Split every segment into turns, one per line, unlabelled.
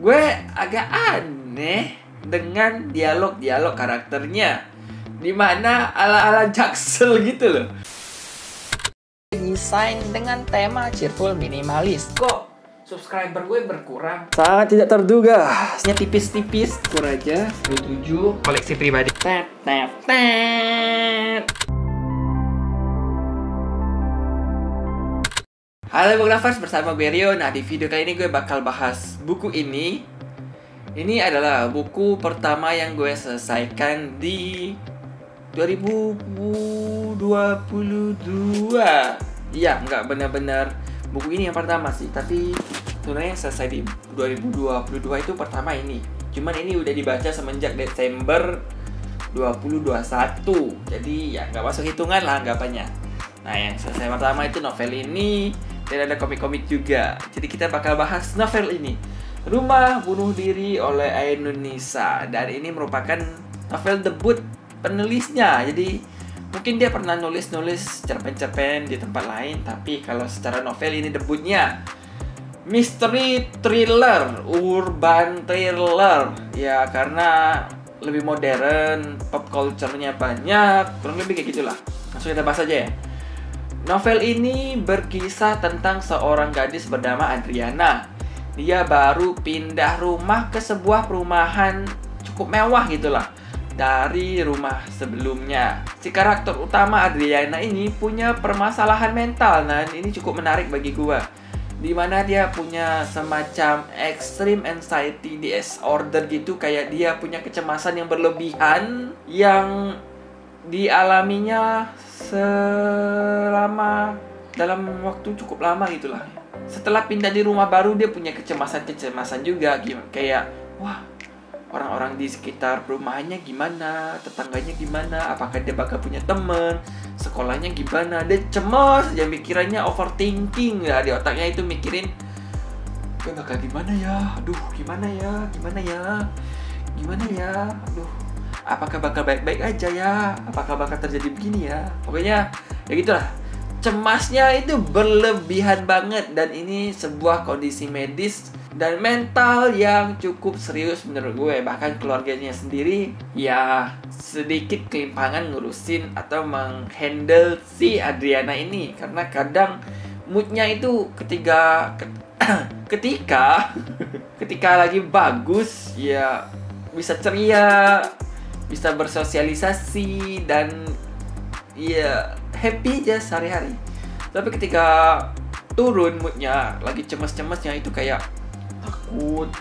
gue agak aneh dengan dialog-dialog karakternya, dimana ala-ala Jaksel gitu loh.
Desain dengan tema cheerful minimalis.
Kok subscriber gue berkurang?
Sangat tidak terduga.
Nya tipis-tipis, kur aja 27 koleksi pribadi.
Tet, tet, tet.
Halo Book Lovers, bersama gue Rio. Nah, di video kali ini gue bakal bahas buku ini. Ini adalah buku pertama yang gue selesaikan di 2022. Iya, nggak benar-benar buku ini yang pertama sih, tapi sebenarnya yang selesai di 2022 itu pertama ini. Cuman ini udah dibaca semenjak Desember 2021. Jadi ya nggak masuk hitungan lah anggapannya. Nah, yang selesai pertama itu novel ini, dan ada komik-komik juga. Jadi kita bakal bahas novel ini, Rumah Bunuh Diri oleh Ainun Nisa. Dan ini merupakan novel debut penulisnya. Jadi mungkin dia pernah nulis-nulis cerpen-cerpen di tempat lain, tapi kalau secara novel ini debutnya. Mystery thriller, urban thriller. Ya karena lebih modern, pop culture-nya banyak, kurang lebih kayak gitulah. Langsung kita bahas aja ya. Novel ini berkisah tentang seorang gadis bernama Adriana. Dia baru pindah rumah ke sebuah perumahan cukup mewah gitulah dari rumah sebelumnya. Si karakter utama Adriana ini punya permasalahan mental. Nah, ini cukup menarik bagi gua, dimana dia punya semacam extreme anxiety disorder gitu. Kayak dia punya kecemasan yang berlebihan yang dialaminya selama dalam waktu cukup lama gitulah. Setelah pindah di rumah baru, dia punya kecemasan juga, kayak wah, orang-orang di sekitar perumahannya gimana, tetangganya gimana, apakah dia bakal punya teman, sekolahnya gimana. Dia cemas, dia mikirannya overthinking ya, di otaknya itu mikirin gue bakal gimana ya, aduh gimana ya, aduh apakah bakal baik-baik aja ya, apakah bakal terjadi begini ya. Pokoknya ya gitulah, cemasnya itu berlebihan banget. Dan ini sebuah kondisi medis dan mental yang cukup serius menurut gue. Bahkan keluarganya sendiri ya sedikit kelimpangan ngurusin atau menghandle si Adriana ini. Karena kadang moodnya itu ketika lagi bagus ya bisa ceria, bisa bersosialisasi, dan ya happy aja sehari-hari. Tapi ketika turun moodnya, lagi cemas-cemasnya, itu kayak takut,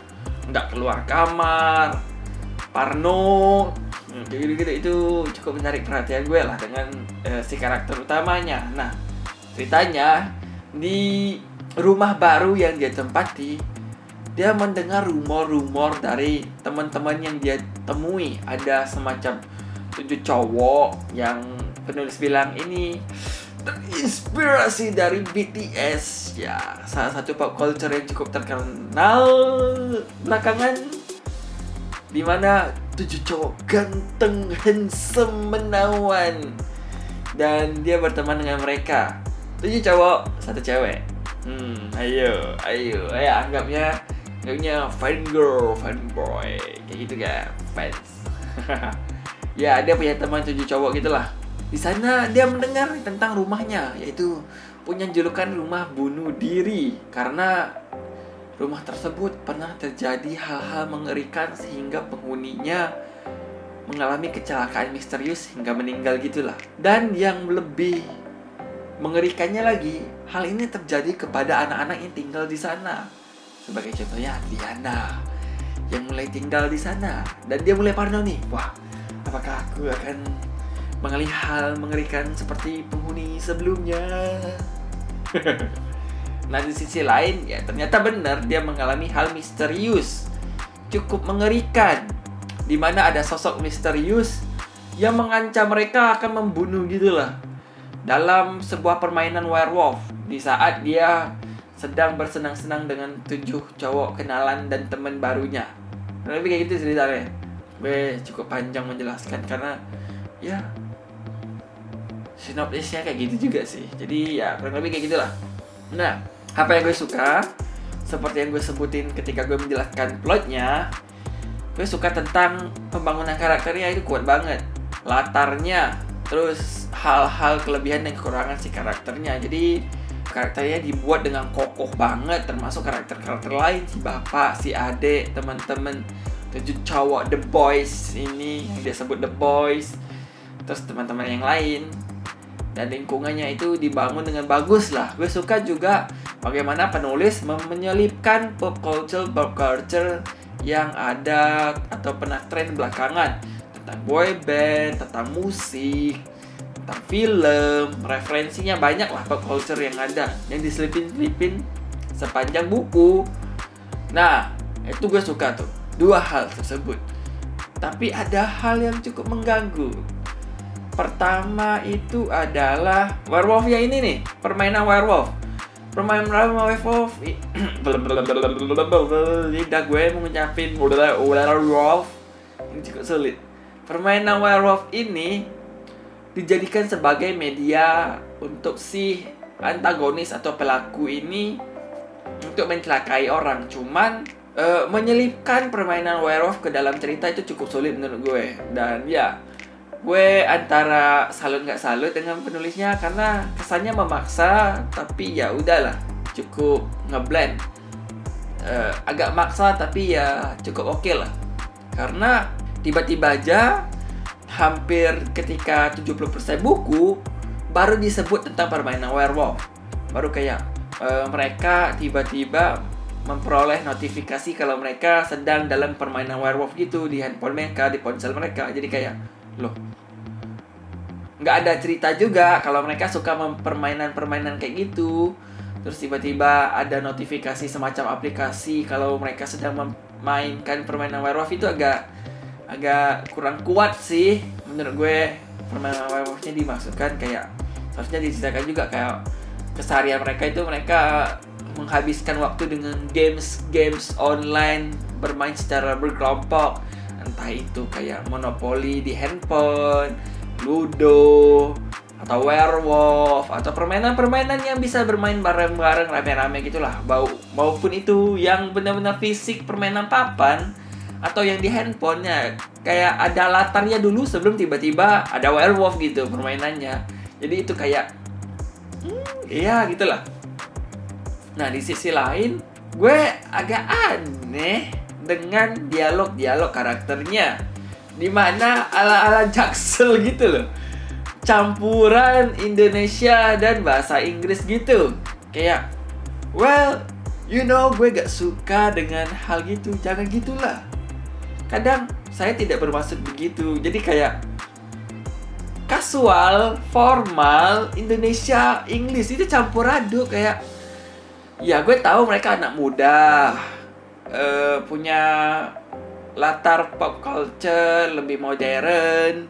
nggak keluar kamar, parno, kayak gitu-gitu. Itu cukup menarik perhatian gue lah dengan si karakter utamanya. Nah, ceritanya di rumah baru yang dia tempati, dia mendengar rumor-rumor dari teman-teman yang dia temui. Ada semacam 7 cowok yang penulis bilang ini terinspirasi dari BTS, ya salah satu pop culture yang cukup terkenal belakangan, dimana 7 cowok ganteng, handsome, menawan, dan dia berteman dengan mereka. 7 cowok, 1 cewek. Ayo, anggapnya fan girl, fan boy, kayak gitu kan, fans. Ya, dia punya teman 7 cowok gitulah. Di sana dia mendengar tentang rumahnya, yaitu punya julukan rumah bunuh diri, karena rumah tersebut pernah terjadi hal-hal mengerikan sehingga penghuninya mengalami kecelakaan misterius hingga meninggal gitulah. Dan yang lebih mengerikannya lagi, hal ini terjadi kepada anak-anak yang tinggal di sana. Sebagai contohnya Adriana yang mulai tinggal di sana, dan dia mulai parno nih. Wah, apakah aku akan mengalami hal mengerikan seperti penghuni sebelumnya? Nah, di sisi lain ya ternyata benar dia mengalami hal misterius cukup mengerikan, dimana ada sosok misterius yang mengancam mereka akan membunuh gitulah dalam sebuah permainan werewolf, di saat dia sedang bersenang-senang dengan 7 cowok kenalan dan teman barunya. Lebih kayak gitu ceritanya. Gue cukup panjang menjelaskan karena ya sinopsisnya kayak gitu juga sih. Jadi ya kurang lebih kayak gitulah. Nah, apa yang gue suka, seperti yang gue sebutin ketika gue menjelaskan plotnya, gue suka tentang pembangunan karakternya itu kuat banget. Latarnya, terus hal-hal kelebihan dan kekurangan si karakternya. Jadi karakternya dibuat dengan kokoh banget, termasuk karakter-karakter lain, si bapak, si adik, teman-teman, tujuh cowok The Boys ini yang dia sebut The Boys, terus teman-teman yang lain. Dan lingkungannya itu dibangun dengan bagus lah. Gue suka juga bagaimana penulis menyelipkan pop culture yang ada atau pernah tren belakangan, tentang boy band, tentang musik, tentang film. Referensinya banyak lah pop culture yang ada, yang diselipin sepanjang buku. Nah, itu gue suka tuh, dua hal tersebut. Tapi ada hal yang cukup mengganggu. Pertama itu adalah werewolf-nya ini nih, permainan werewolf. Permainan werewolf lidah gue mengucapin werewolf ini cukup sulit. Permainan werewolf ini dijadikan sebagai media untuk si antagonis atau pelaku ini untuk mencelakai orang. Cuman menyelipkan permainan werewolf ke dalam cerita itu cukup sulit menurut gue. Dan ya, gue antara salut nggak salut dengan penulisnya karena kesannya memaksa, tapi ya udahlah, cukup ngeblend. Agak maksa tapi ya cukup oke lah. Karena tiba-tiba aja hampir ketika 70% buku baru disebut tentang permainan werewolf. Baru kayak mereka tiba-tiba memperoleh notifikasi kalau mereka sedang dalam permainan werewolf gitu di handphone mereka, di ponsel mereka. Jadi kayak, loh, nggak ada cerita juga kalau mereka suka permainan-permainan kayak gitu. Terus tiba-tiba ada notifikasi semacam aplikasi kalau mereka sedang memainkan permainan werewolf. Itu agak kurang kuat sih menurut gue. Permainan werewolfnya dimaksudkan kayak harusnya diceritakan juga kayak keseharian mereka itu, mereka menghabiskan waktu dengan games online, bermain secara berkelompok. Entah itu kayak Monopoly di handphone, Ludo, atau werewolf, atau permainan-permainan yang bisa bermain bareng-bareng rame-rame gitulah. Maupun itu yang benar-benar fisik, permainan papan, atau yang di handphonenya kayak ada latarnya dulu sebelum tiba-tiba ada werewolf gitu permainannya. Jadi itu kayak iya gitulah. Nah, di sisi lain gue agak aneh dengan dialog karakternya, dimana ala-ala Jaksel gitu loh, campuran Indonesia dan bahasa Inggris gitu. Kayak, well, you know, gue gak suka dengan hal gitu. Jangan gitulah. Kadang saya tidak bermaksud begitu. Jadi kayak kasual, formal, Indonesia, Inggris itu campur aduk. Kayak, ya gue tahu mereka anak muda, punya latar pop culture lebih modern,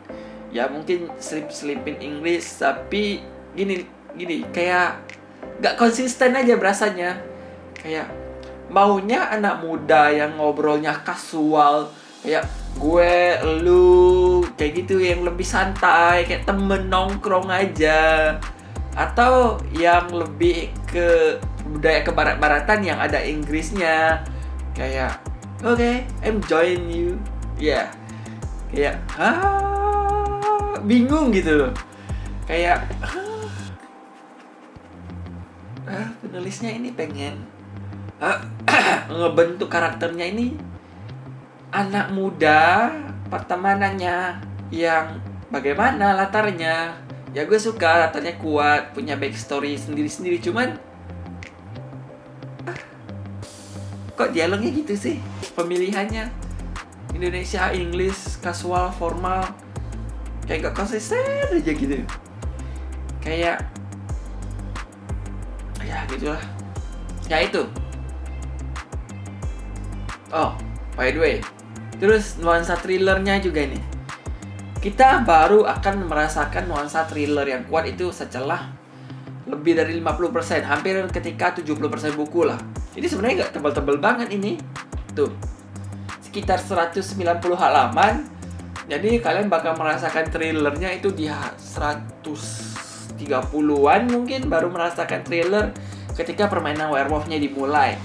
ya mungkin selipin Inggris, tapi gini kayak gak konsisten aja berasanya. Kayak maunya anak muda yang ngobrolnya kasual, kayak gue, lu, kayak gitu, yang lebih santai, kayak temen nongkrong aja. Atau yang lebih ke budaya kebarat-baratan yang ada Inggrisnya, kayak okay, I'm join you. Ya, yeah. Kayak bingung gitu loh. Kayak penulisnya ini pengen ngebentuk karakternya ini anak muda, pertemanannya yang bagaimana latarnya. Ya gue suka latarnya kuat, punya backstory sendiri-sendiri. Cuman kok dialognya gitu sih, pemilihannya Indonesia, Inggris, kasual, formal, kayak gak konsisten aja gitu. Kayak ya gitulah. Ya itu. Oh, by the way, terus nuansa thrillernya juga nih. Kita baru akan merasakan nuansa thriller yang kuat itu setelah lebih dari 50%, hampir ketika 70% buku lah. Ini sebenarnya nggak tebal-tebal banget ini. Tuh, sekitar 190 halaman. Jadi kalian bakal merasakan thrillernya itu di 130-an mungkin baru merasakan thriller ketika permainan werewolfnya dimulai.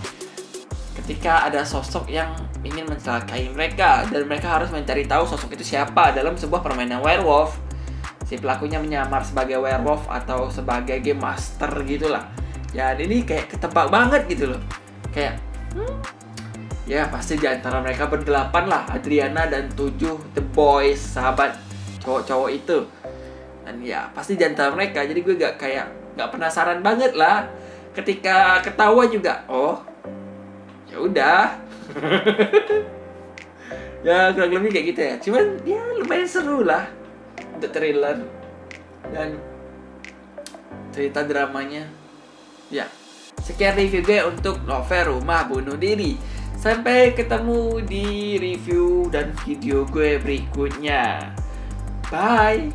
ketika ada sosok yang ingin mencelakai mereka dan mereka harus mencari tahu sosok itu siapa dalam sebuah permainan werewolf. Si pelakunya menyamar sebagai werewolf atau sebagai game master gitulah. Ya ini kayak ketebak banget gitu loh. Kayak ya pasti di antara mereka berdelapan lah, Adriana dan 7 The Boys, sahabat cowok-cowok itu. Dan ya pasti di antara mereka. Jadi gue gak penasaran banget lah. Ketika ketawa juga, oh ya udah. Ya kurang lebih kayak gitu ya. Cuman ya lumayan seru lah untuk thriller dan cerita dramanya. Ya, sekian review gue untuk novel Rumah Bunuh Diri. Sampai ketemu di review dan video gue berikutnya. Bye.